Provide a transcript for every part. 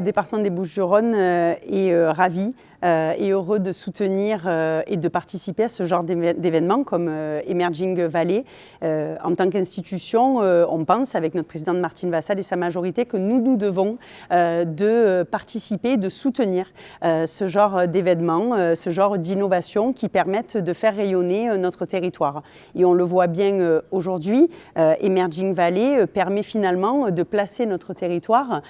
Le département des Bouches-du-Rhône est ravi et heureux de soutenir et de participer à ce genre d'événements comme Emerging Valley. En tant qu'institution, on pense, avec notre présidente Martine Vassal et sa majorité, que nous devons de participer, de soutenir ce genre d'événements, ce genre d'innovations qui permettent de faire rayonner notre territoire. Et on le voit bien aujourd'hui, Emerging Valley permet finalement de placer notre territoire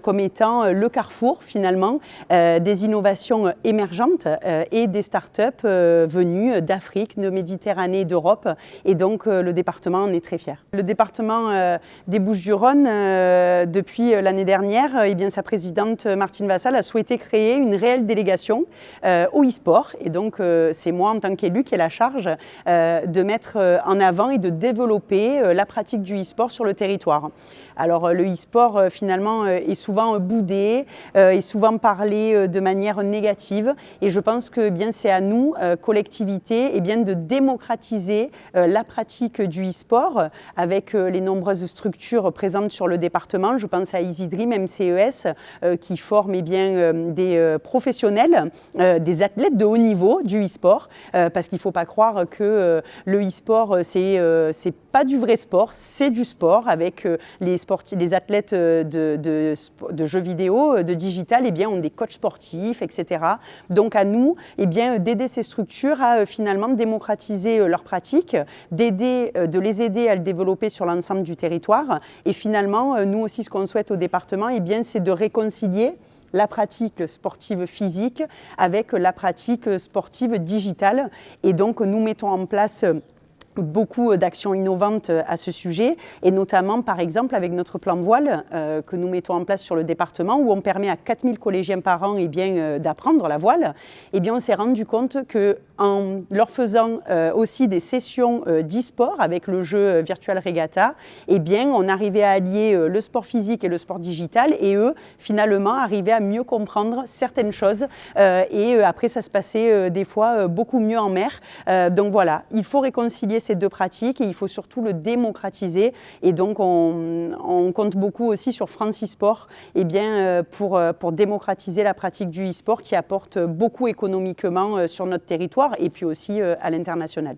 comme étant le carrefour finalement des innovations émergentes et des startups venues d'Afrique, de Méditerranée, d'Europe, et donc le département en est très fier. Le département des Bouches-du-Rhône, depuis l'année dernière, sa présidente Martine Vassal a souhaité créer une réelle délégation au e-sport, et donc c'est moi en tant qu'élue qui ai la charge de mettre en avant et de développer la pratique du e-sport sur le territoire. Alors le e-sport finalement est souvent boudé, est souvent parlé de manière négative, et je pense que c'est à nous, collectivités, de démocratiser la pratique du e-sport avec les nombreuses structures présentes sur le département. Je pense à Easy Dream, MCES, qui forment des professionnels, des athlètes de haut niveau du e-sport, parce qu'il ne faut pas croire que le e-sport c'est pas du vrai sport, c'est du sport avec les athlètes de jeux vidéo, de digital, ont des coachs sportifs, etc. Donc à nous d'aider ces structures à finalement démocratiser leur pratique, de les aider à le développer sur l'ensemble du territoire. Et finalement, nous aussi, ce qu'on souhaite au département, c'est de réconcilier la pratique sportive physique avec la pratique sportive digitale. Et donc nous mettons en place beaucoup d'actions innovantes à ce sujet, et notamment par exemple avec notre plan voile que nous mettons en place sur le département, où on permet à 4000 collégiens par an d'apprendre la voile. On s'est rendu compte qu'en leur faisant aussi des sessions d'e-sport avec le jeu Virtual Regatta, on arrivait à allier le sport physique et le sport digital, et eux finalement arrivaient à mieux comprendre certaines choses, et après ça se passait des fois beaucoup mieux en mer. Donc voilà, il faut réconcilier ces deux pratiques, et il faut surtout le démocratiser, et donc on compte beaucoup aussi sur France e-sport pour démocratiser la pratique du e-sport qui apporte beaucoup économiquement sur notre territoire et puis aussi à l'international.